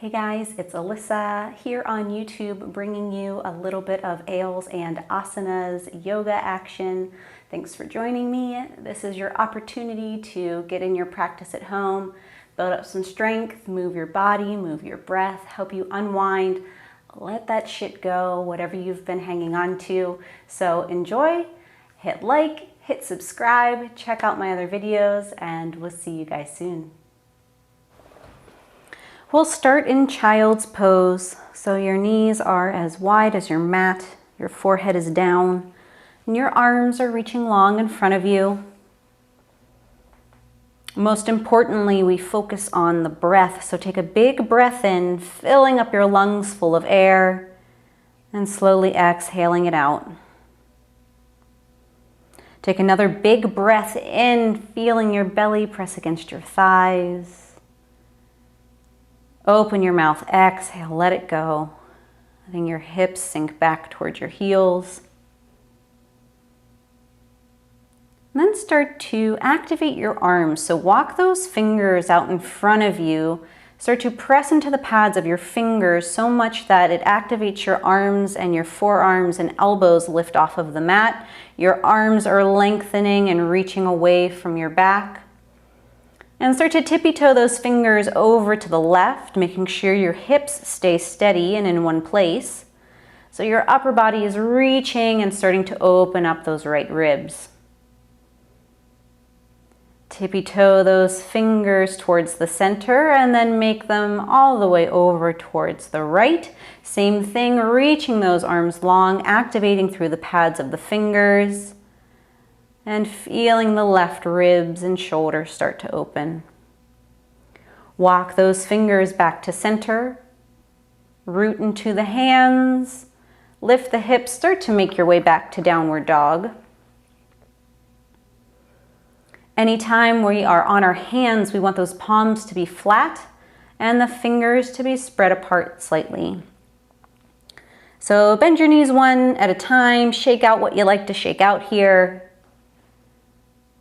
Hey guys, it's Alyssa here on YouTube bringing you a little bit of Ailes and Asanas yoga action. Thanks for joining me. This is your opportunity to get in your practice at home, build up some strength, move your body, move your breath, help you unwind, let that shit go, whatever you've been hanging on to. So enjoy, hit like, hit subscribe, check out my other videos, and we'll see you guys soon. We'll start in child's pose. So your knees are as wide as your mat, your forehead is down, and your arms are reaching long in front of you. Most importantly, we focus on the breath. So take a big breath in, filling up your lungs full of air, and slowly exhaling it out. Take another big breath in, feeling your belly press against your thighs. Open your mouth, exhale, let it go. Letting your hips sink back towards your heels. And then start to activate your arms. So walk those fingers out in front of you. Start to press into the pads of your fingers so much that it activates your arms, and your forearms and elbows lift off of the mat. Your arms are lengthening and reaching away from your back. And start to tippy-toe those fingers over to the left, making sure your hips stay steady and in one place. So your upper body is reaching and starting to open up those right ribs. Tippy-toe those fingers towards the center and then make them all the way over towards the right. Same thing, reaching those arms long, activating through the pads of the fingers. And feeling the left ribs and shoulders start to open. Walk those fingers back to center. Root into the hands. Lift the hips. Start to make your way back to downward dog. Anytime we are on our hands, we want those palms to be flat and the fingers to be spread apart slightly. So bend your knees one at a time. Shake out what you like to shake out here.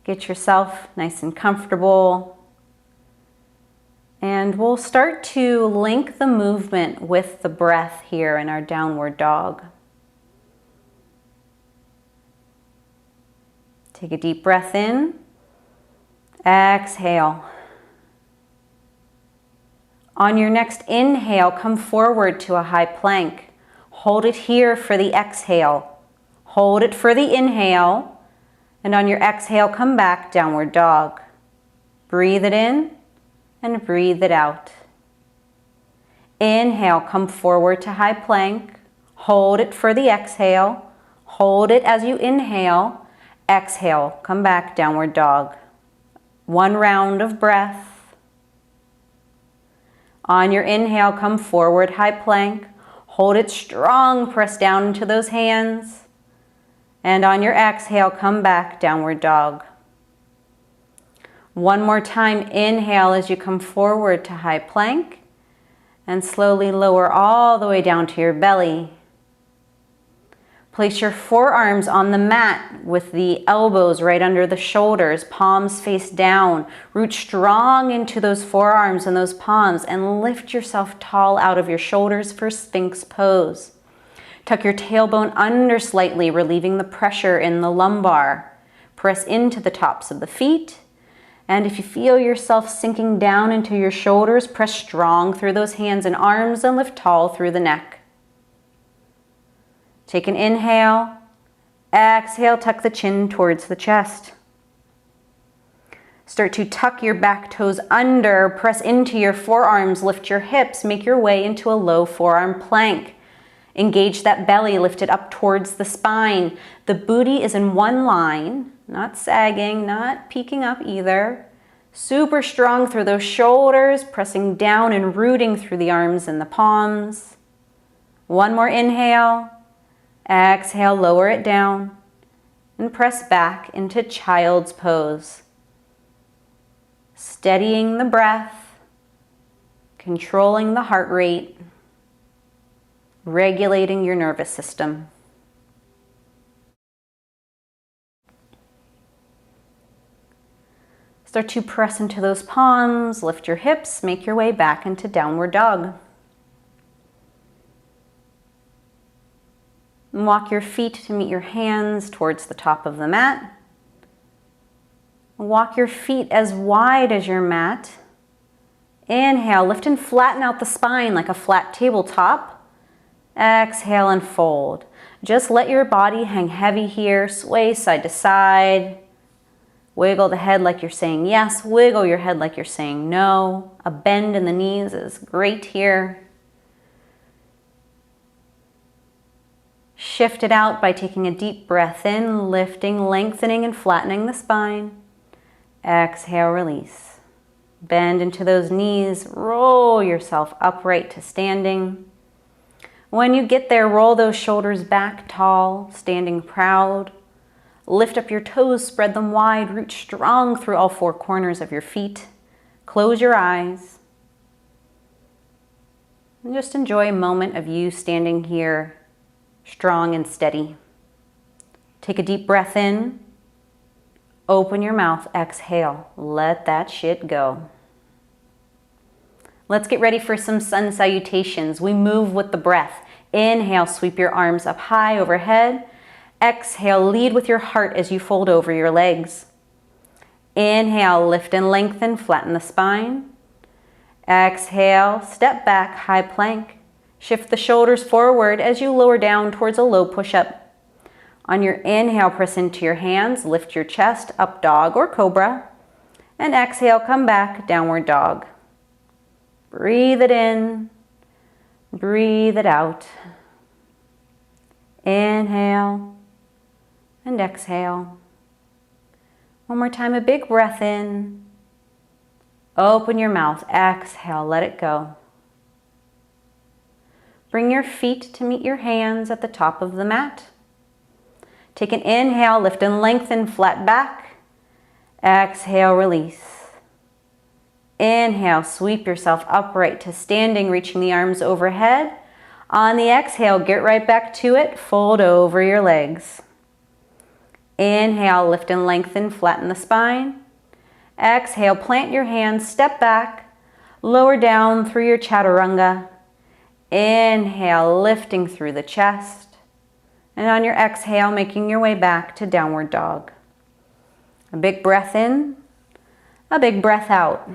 Get yourself nice and comfortable. And we'll start to link the movement with the breath here in our downward dog. Take a deep breath in. Exhale. On your next inhale, come forward to a high plank. Hold it here for the exhale. Hold it for the inhale. And on your exhale, come back, downward dog. Breathe it in and breathe it out. Inhale, come forward to high plank. Hold it for the exhale. Hold it as you inhale. Exhale, come back, downward dog. One round of breath. On your inhale, come forward, high plank. Hold it strong, press down into those hands. And on your exhale, come back, downward dog. One more time, inhale as you come forward to high plank. And slowly lower all the way down to your belly. Place your forearms on the mat with the elbows right under the shoulders, palms face down. Root strong into those forearms and those palms and lift yourself tall out of your shoulders for Sphinx pose. Tuck your tailbone under slightly, relieving the pressure in the lumbar. Press into the tops of the feet. And if you feel yourself sinking down into your shoulders, press strong through those hands and arms and lift tall through the neck. Take an inhale. Exhale, tuck the chin towards the chest. Start to tuck your back toes under, press into your forearms, lift your hips, make your way into a low forearm plank. Engage that belly, lift it up towards the spine. The booty is in one line, not sagging, not peeking up either. Super strong through those shoulders, pressing down and rooting through the arms and the palms. One more inhale. Exhale, lower it down and press back into child's pose. Steadying the breath, controlling the heart rate, regulating your nervous system. Start to press into those palms, lift your hips, make your way back into downward dog. And walk your feet to meet your hands towards the top of the mat. Walk your feet as wide as your mat. Inhale, lift and flatten out the spine like a flat tabletop. Exhale and fold. Just let your body hang heavy here. Sway side to side. Wiggle the head like you're saying yes. Wiggle your head like you're saying no. A bend in the knees is great here. Shift it out by taking a deep breath in, lifting, lengthening, and flattening the spine. Exhale, release. Bend into those knees. Roll yourself upright to standing. When you get there, roll those shoulders back tall, standing proud. Lift up your toes, spread them wide, reach strong through all four corners of your feet. Close your eyes. And just enjoy a moment of you standing here, strong and steady. Take a deep breath in. Open your mouth, exhale. Let that shit go. Let's get ready for some sun salutations. We move with the breath. Inhale, sweep your arms up high overhead. Exhale, lead with your heart as you fold over your legs. Inhale, lift and lengthen, flatten the spine. Exhale, step back, high plank. Shift the shoulders forward as you lower down towards a low push-up. On your inhale, press into your hands, lift your chest, up dog or cobra. And exhale, come back, downward dog. Breathe it in, breathe it out. Inhale and exhale. One more time, a big breath in. Open your mouth, exhale, let it go. Bring your feet to meet your hands at the top of the mat. Take an inhale, lift and lengthen, flat back. Exhale, release. Inhale, sweep yourself upright to standing, reaching the arms overhead. On the exhale, get right back to it, fold over your legs. Inhale, lift and lengthen, flatten the spine. Exhale, plant your hands, step back, lower down through your chaturanga. Inhale, lifting through the chest. And on your exhale, making your way back to downward dog. A big breath in, a big breath out.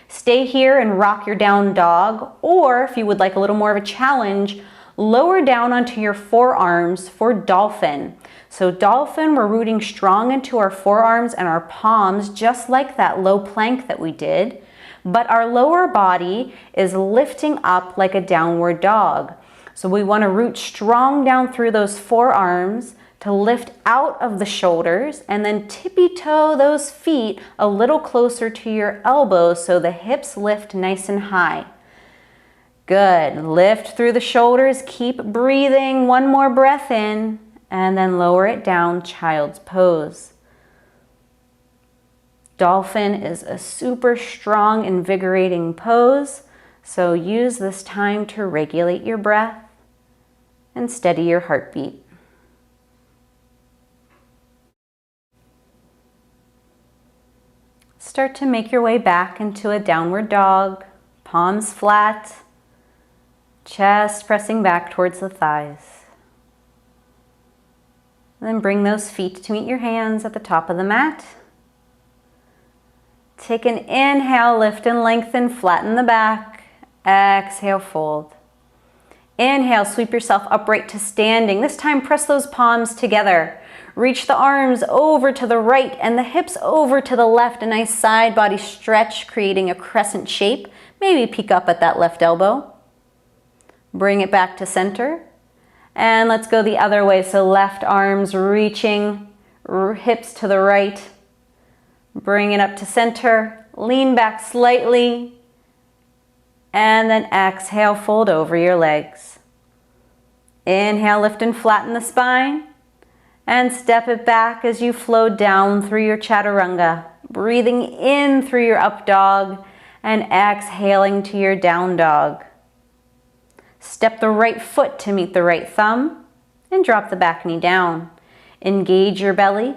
Stay here and rock your down dog, or if you would like a little more of a challenge, lower down onto your forearms for dolphin. So dolphin, we're rooting strong into our forearms and our palms, just like that low plank that we did, but our lower body is lifting up like a downward dog. So we want to root strong down through those forearms to lift out of the shoulders, and then tippy toe those feet a little closer to your elbows so the hips lift nice and high. Good. Lift through the shoulders. Keep breathing. One more breath in, and then lower it down, child's pose. Dolphin is a super strong, invigorating pose, so use this time to regulate your breath and steady your heartbeat. Start to make your way back into a downward dog, palms flat, chest pressing back towards the thighs. Then bring those feet to meet your hands at the top of the mat. Take an inhale, lift and lengthen, flatten the back. Exhale, fold. Inhale, sweep yourself upright to standing. This time, press those palms together. Reach the arms over to the right and the hips over to the left. A nice side body stretch, creating a crescent shape. Maybe peek up at that left elbow. Bring it back to center. And let's go the other way. So left arms reaching, hips to the right. Bring it up to center. Lean back slightly. And then exhale, fold over your legs. Inhale, lift and flatten the spine. And step it back as you flow down through your chaturanga. Breathing in through your up dog and exhaling to your down dog. Step the right foot to meet the right thumb and drop the back knee down. Engage your belly.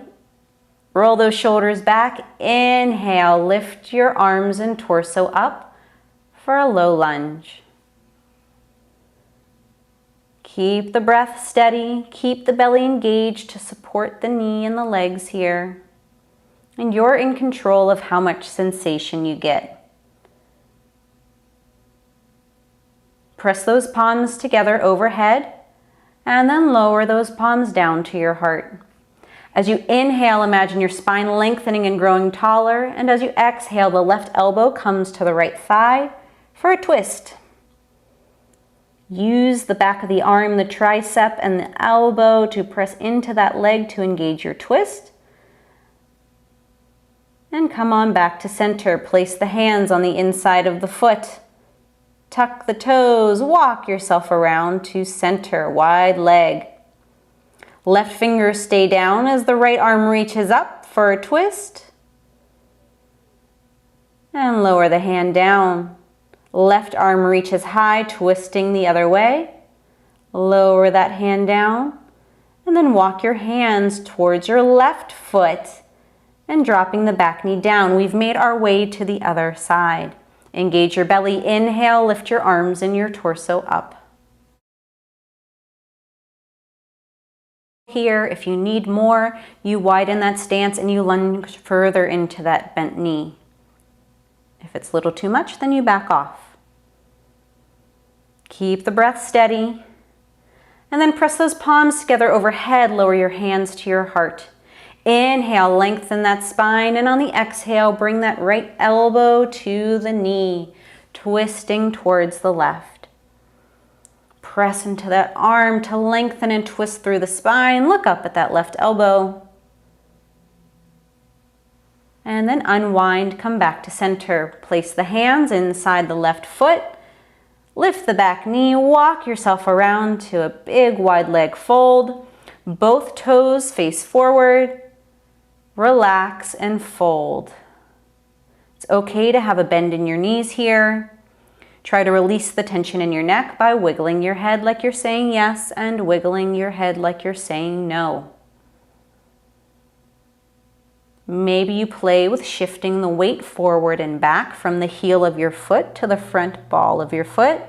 Roll those shoulders back. Inhale, lift your arms and torso up for a low lunge. Keep the breath steady. Keep the belly engaged to support the knee and the legs here. And you're in control of how much sensation you get. Press those palms together overhead and then lower those palms down to your heart. As you inhale, imagine your spine lengthening and growing taller. And as you exhale, the left elbow comes to the right thigh for a twist. Use the back of the arm, the tricep, and the elbow to press into that leg to engage your twist. And come on back to center. Place the hands on the inside of the foot. Tuck the toes. Walk yourself around to center. Wide leg. Left fingers stay down as the right arm reaches up for a twist. And lower the hand down. Left arm reaches high, twisting the other way. Lower that hand down. And then walk your hands towards your left foot and dropping the back knee down. We've made our way to the other side. Engage your belly. Inhale, lift your arms and your torso up. Here, if you need more, you widen that stance and you lunge further into that bent knee. If it's a little too much, then you back off. Keep the breath steady. And then press those palms together overhead. Lower your hands to your heart. Inhale, lengthen that spine. And on the exhale, bring that right elbow to the knee, twisting towards the left. Press into that arm to lengthen and twist through the spine. Look up at that left elbow. And then unwind, come back to center. Place the hands inside the left foot. Lift the back knee, walk yourself around to a big wide leg fold. Both toes face forward. Relax and fold. It's okay to have a bend in your knees here. Try to release the tension in your neck by wiggling your head like you're saying yes and wiggling your head like you're saying no. Maybe you play with shifting the weight forward and back from the heel of your foot to the front ball of your foot.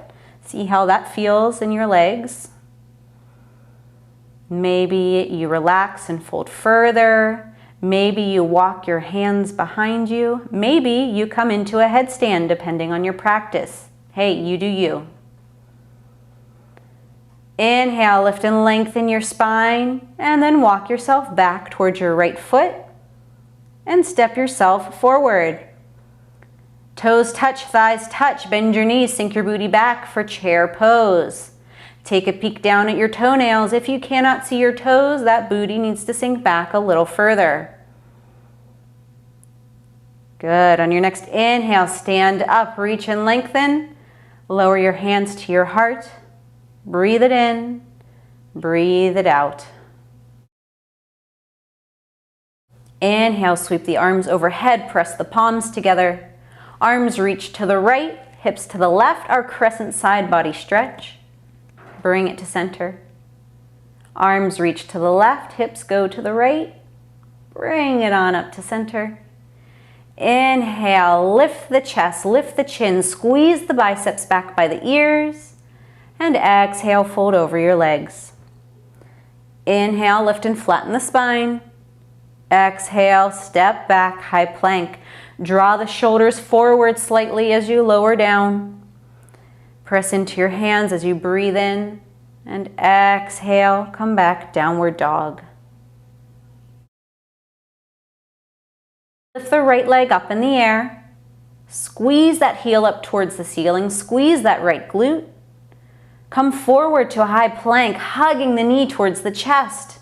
See how that feels in your legs. Maybe you relax and fold further. Maybe you walk your hands behind you. Maybe you come into a headstand depending on your practice. Hey, you do you. Inhale, lift and lengthen your spine, and then walk yourself back towards your right foot and step yourself forward. Toes touch, thighs touch, bend your knees, sink your booty back for chair pose. Take a peek down at your toenails. If you cannot see your toes, that booty needs to sink back a little further. Good. On your next inhale, stand up, reach and lengthen. Lower your hands to your heart. Breathe it in. Breathe it out. Inhale, sweep the arms overhead. Press the palms together. Arms reach to the right, hips to the left. Our crescent side body stretch. Bring it to center. Arms reach to the left, hips go to the right. Bring it on up to center. Inhale, lift the chest, lift the chin, squeeze the biceps back by the ears, and exhale, fold over your legs. Inhale, lift and flatten the spine. Exhale, step back, high plank. Draw the shoulders forward slightly as you lower down. Press into your hands as you breathe in, and exhale, come back, downward dog. Lift the right leg up in the air. Squeeze that heel up towards the ceiling. Squeeze that right glute. Come forward to a high plank, hugging the knee towards the chest.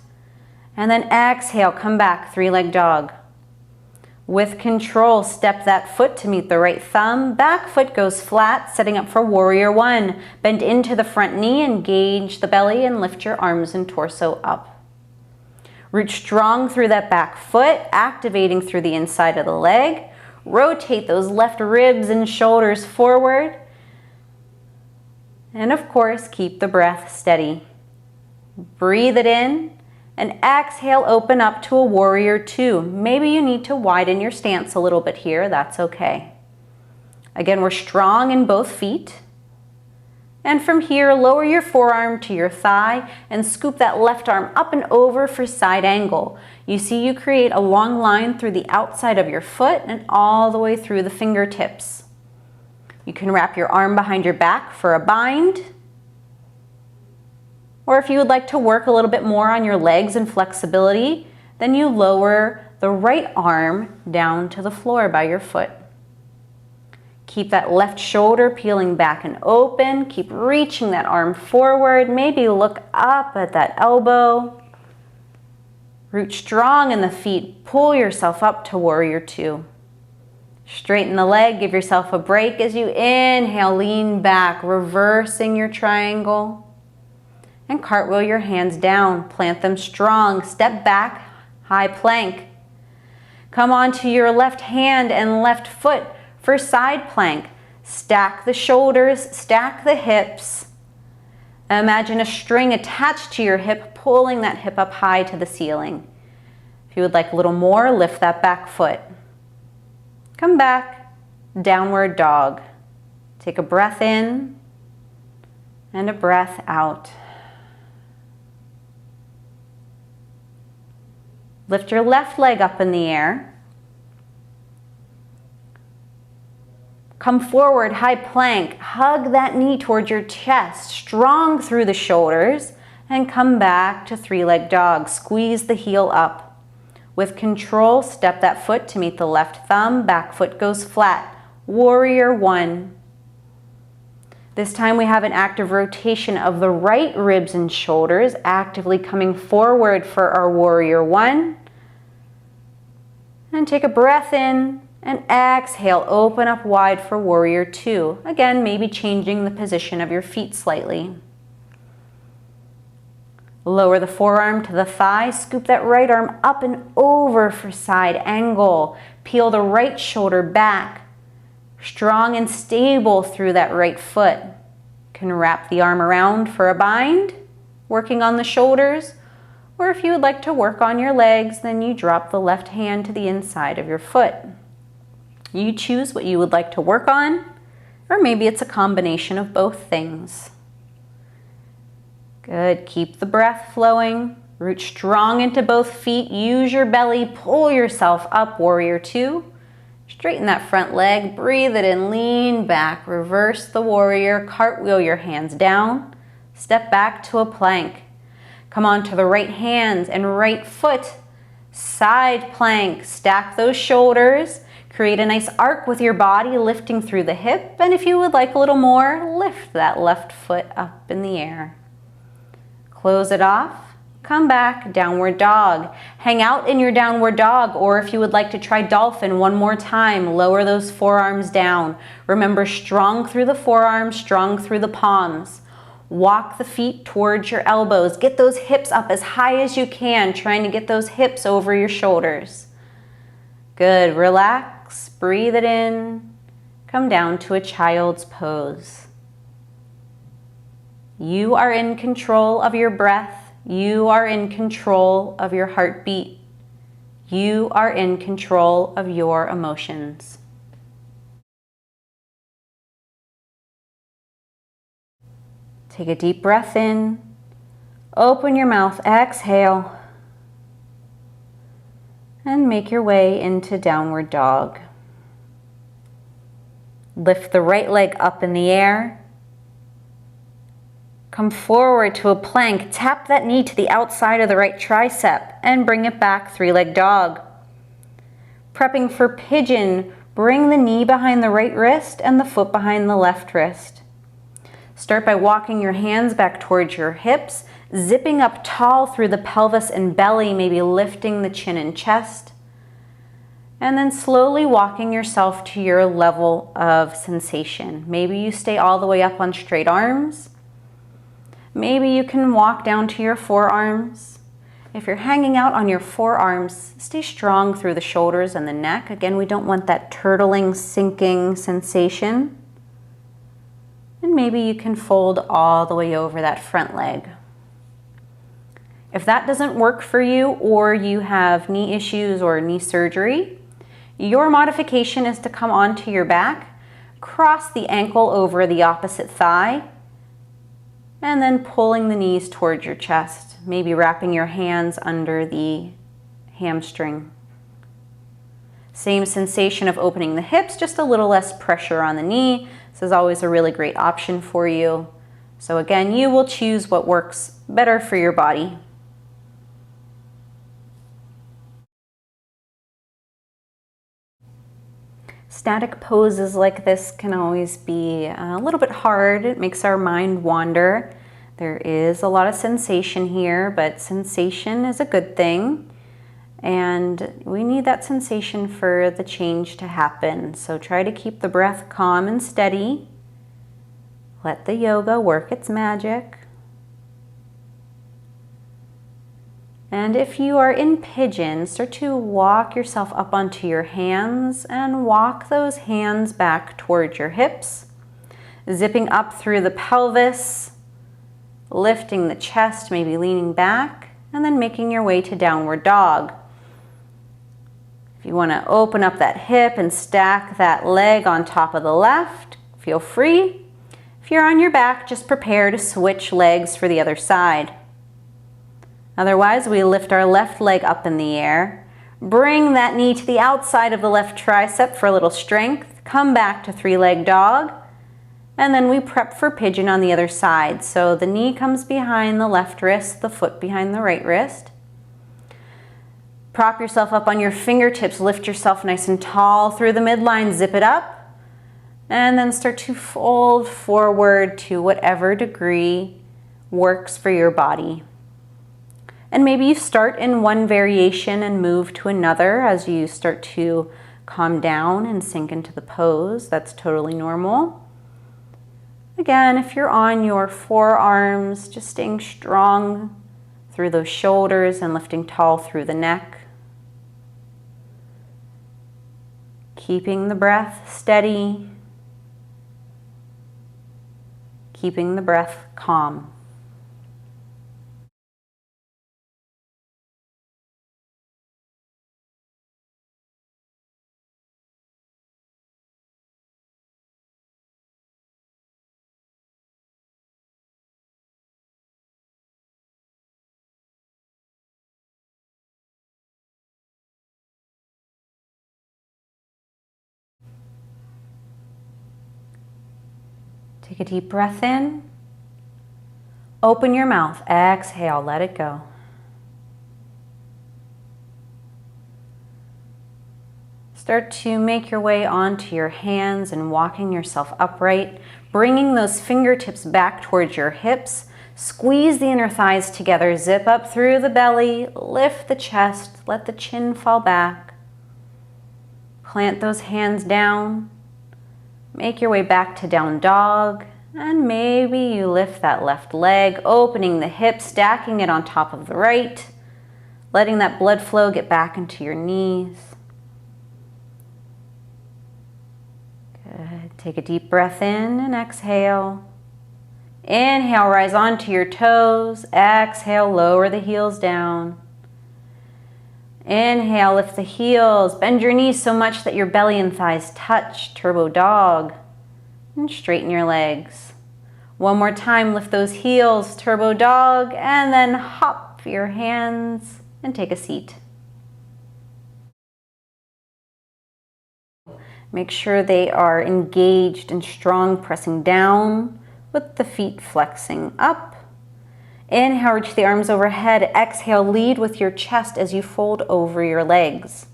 And then exhale, come back, three-leg dog. With control, step that foot to meet the right thumb. Back foot goes flat, setting up for warrior one. Bend into the front knee, engage the belly, and lift your arms and torso up. Reach strong through that back foot, activating through the inside of the leg. Rotate those left ribs and shoulders forward. And of course, keep the breath steady. Breathe it in and exhale, open up to a warrior two. Maybe you need to widen your stance a little bit here, that's okay. Again, we're strong in both feet. And from here, lower your forearm to your thigh and scoop that left arm up and over for side angle. You see you create a long line through the outside of your foot and all the way through the fingertips. You can wrap your arm behind your back for a bind. Or if you would like to work a little bit more on your legs and flexibility, then you lower the right arm down to the floor by your foot. Keep that left shoulder peeling back and open. Keep reaching that arm forward. Maybe look up at that elbow. Root strong in the feet. Pull yourself up to warrior two. Straighten the leg. Give yourself a break as you inhale. Lean back, reversing your triangle. And cartwheel your hands down. Plant them strong. Step back, high plank. Come onto your left hand and left foot for side plank. Stack the shoulders, stack the hips. Imagine a string attached to your hip, pulling that hip up high to the ceiling. If you would like a little more, lift that back foot. Come back, downward dog. Take a breath in and a breath out. Lift your left leg up in the air. Come forward, high plank. Hug that knee towards your chest, strong through the shoulders, and come back to three-leg dog. Squeeze the heel up. With control, step that foot to meet the left thumb. Back foot goes flat. Warrior one. This time we have an active rotation of the right ribs and shoulders, actively coming forward for our warrior one. And take a breath in. And exhale, open up wide for warrior two. Again, maybe changing the position of your feet slightly. Lower the forearm to the thigh, scoop that right arm up and over for side angle. Peel the right shoulder back, strong and stable through that right foot. Can wrap the arm around for a bind, working on the shoulders. Or if you would like to work on your legs, then you drop the left hand to the inside of your foot. You choose what you would like to work on, or maybe it's a combination of both things. Good, keep the breath flowing. Root strong into both feet. Use your belly, pull yourself up, warrior two. Straighten that front leg, breathe it in, lean back, reverse the warrior, cartwheel your hands down. Step back to a plank. Come onto the right hands and right foot. Side plank, stack those shoulders. Create a nice arc with your body, lifting through the hip. And if you would like a little more, lift that left foot up in the air. Close it off. Come back, downward dog. Hang out in your downward dog, or if you would like to try dolphin one more time, lower those forearms down. Remember, strong through the forearms, strong through the palms. Walk the feet towards your elbows. Get those hips up as high as you can, trying to get those hips over your shoulders. Good, relax, breathe it in, come down to a child's pose. You are in control of your breath. You are in control of your heartbeat. You are in control of your emotions. Take a deep breath in, open your mouth, exhale. And make your way into downward dog. Lift the right leg up in the air. Come forward to a plank. Tap that knee to the outside of the right tricep and bring it back, three-leg dog. Prepping for pigeon, bring the knee behind the right wrist and the foot behind the left wrist. Start by walking your hands back towards your hips, zipping up tall through the pelvis and belly, maybe lifting the chin and chest. And then slowly walking yourself to your level of sensation. Maybe you stay all the way up on straight arms. Maybe you can walk down to your forearms. If you're hanging out on your forearms, stay strong through the shoulders and the neck. Again, we don't want that turtling, sinking sensation. And maybe you can fold all the way over that front leg. If that doesn't work for you, or you have knee issues or knee surgery, your modification is to come onto your back, cross the ankle over the opposite thigh, And then pulling the knees towards your chest, maybe wrapping your hands under the hamstring. Same sensation of opening the hips, just a little less pressure on the knee. This is always a really great option for you. So again, you will choose what works better for your body. Static poses like this can always be a little bit hard. It makes our mind wander. There is a lot of sensation here, but sensation is a good thing. And we need that sensation for the change to happen. So try to keep the breath calm and steady. Let the yoga work its magic. And if you are in pigeon, start to walk yourself up onto your hands and walk those hands back towards your hips, zipping up through the pelvis, lifting the chest, maybe leaning back, and then making your way to downward dog. If you want to open up that hip and stack that leg on top of the left, feel free. If you're on your back, just prepare to switch legs for the other side. Otherwise, we lift our left leg up in the air, bring that knee to the outside of the left tricep for a little strength, come back to three-leg dog, and then we prep for pigeon on the other side. So the knee comes behind the left wrist, the foot behind the right wrist. Prop yourself up on your fingertips, lift yourself nice and tall through the midline, zip it up, and then start to fold forward to whatever degree works for your body. And maybe you start in one variation and move to another as you start to calm down and sink into the pose. That's totally normal. Again, if you're on your forearms, just staying strong through those shoulders and lifting tall through the neck. Keeping the breath steady. Keeping the breath calm. Take a deep breath in. Open your mouth. Exhale, let it go. Start to make your way onto your hands and walking yourself upright, bringing those fingertips back towards your hips. Squeeze the inner thighs together, zip up through the belly, lift the chest, let the chin fall back. Plant those hands down. Make your way back to down dog, and maybe you lift that left leg, opening the hip, stacking it on top of the right, letting that blood flow get back into your knees. Good. Take a deep breath in and exhale. Inhale, rise onto your toes. Exhale, lower the heels down. Inhale, lift the heels, bend your knees so much that your belly and thighs touch, turbo dog, and straighten your legs. One more time, lift those heels, turbo dog, and then hop your hands and take a seat. Make sure they are engaged and strong, pressing down with the feet flexing up. Inhale, reach the arms overhead. Exhale, lead with your chest as you fold over your legs.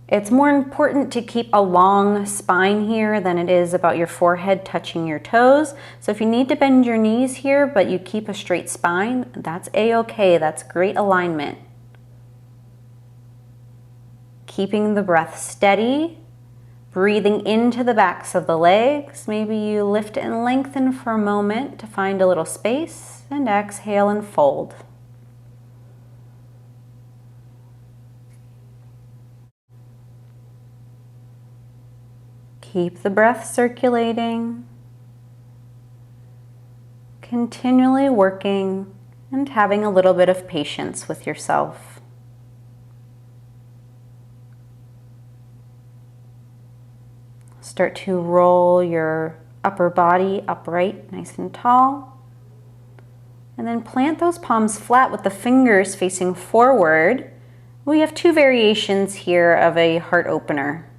It's more important to keep a long spine here than it is about your forehead touching your toes. So if you need to bend your knees here, but you keep a straight spine, that's a-okay. That's great alignment. Keeping the breath steady. Breathing into the backs of the legs. Maybe you lift and lengthen for a moment to find a little space, and exhale and fold. Keep the breath circulating. Continually working and having a little bit of patience with yourself. Start to roll your Upper body upright, nice and tall. And then plant those palms flat with the fingers facing forward. We have two variations here of a heart opener.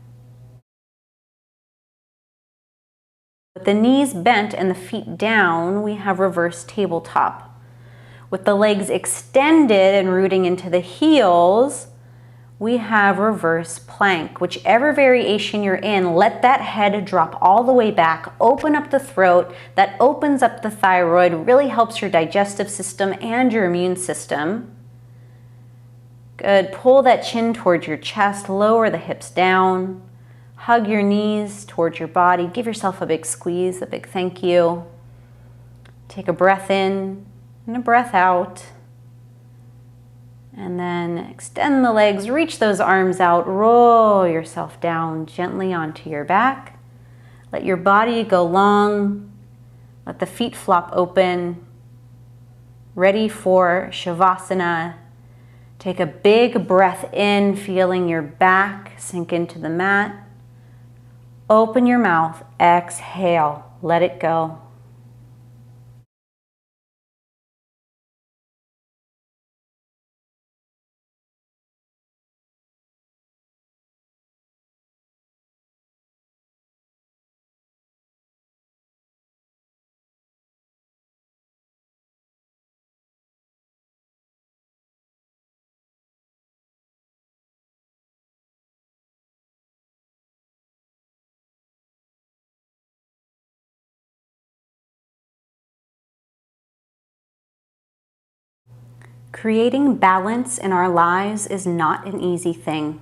With the knees bent and the feet down, we have reverse tabletop. With the legs extended and rooting into the heels, we have reverse plank. Whichever variation you're in, let that head drop all the way back, open up the throat. That opens up the thyroid, really helps your digestive system and your immune system. Good, pull that chin towards your chest, lower the hips down. Hug your knees towards your body. Give yourself a big squeeze, a big thank you. Take a breath in and a breath out. And then extend the legs, reach those arms out, roll yourself down gently onto your back. Let your body go long. Let the feet flop open. Ready for Shavasana. Take a big breath in, feeling your back sink into the mat. Open your mouth, exhale, let it go. Creating balance in our lives is not an easy thing.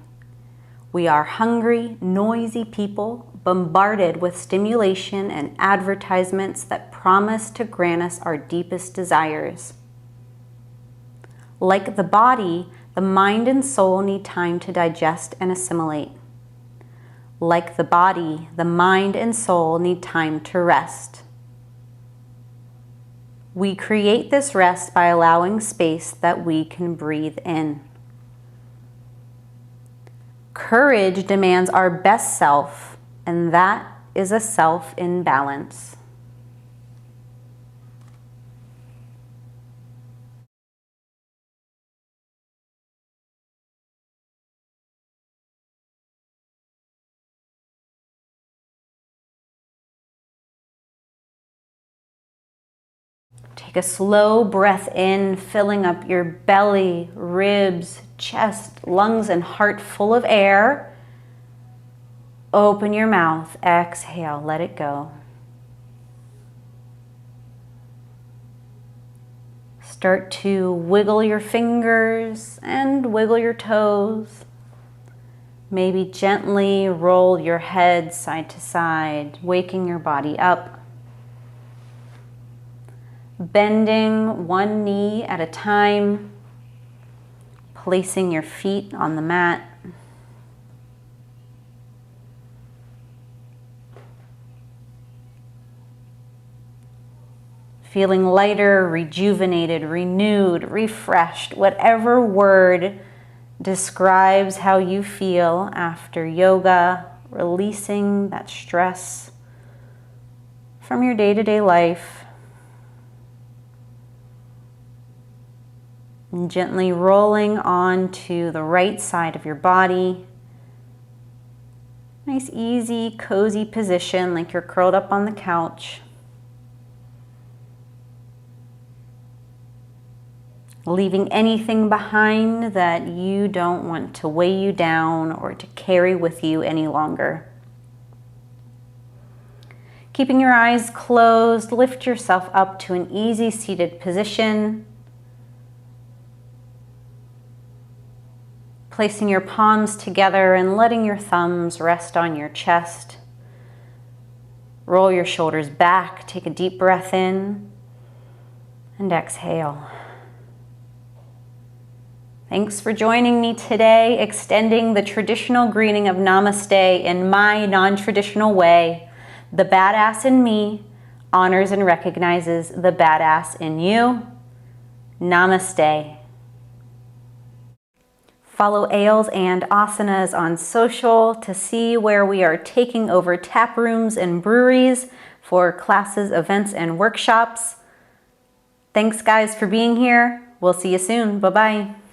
We are hungry, noisy people, bombarded with stimulation and advertisements that promise to grant us our deepest desires. Like the body, the mind and soul need time to digest and assimilate. Like the body, the mind and soul need time to rest. We create this rest by allowing space that we can breathe in. Courage demands our best self, and that is a self in balance. Take a slow breath in, filling up your belly, ribs, chest, lungs, and heart full of air. Open your mouth, exhale, let it go. Start to wiggle your fingers and wiggle your toes. Maybe gently roll your head side to side, waking your body up. Bending one knee at a time, placing your feet on the mat. Feeling lighter, rejuvenated, renewed, refreshed, whatever word describes how you feel after yoga, releasing that stress from your day-to-day life. And gently rolling onto the right side of your body. Nice, easy, cozy position like you're curled up on the couch. Leaving anything behind that you don't want to weigh you down or to carry with you any longer. Keeping your eyes closed, lift yourself up to an easy seated position. Placing your palms together and letting your thumbs rest on your chest. Roll your shoulders back, take a deep breath in, and exhale. Thanks for joining me today, extending the traditional greeting of Namaste in my non-traditional way. The badass in me honors and recognizes the badass in you. Namaste. Follow Ales and Asanas on social to see where we are taking over tap rooms and breweries. for classes, events, and workshops. Thanks guys for being here. We'll see you soon. Bye-bye.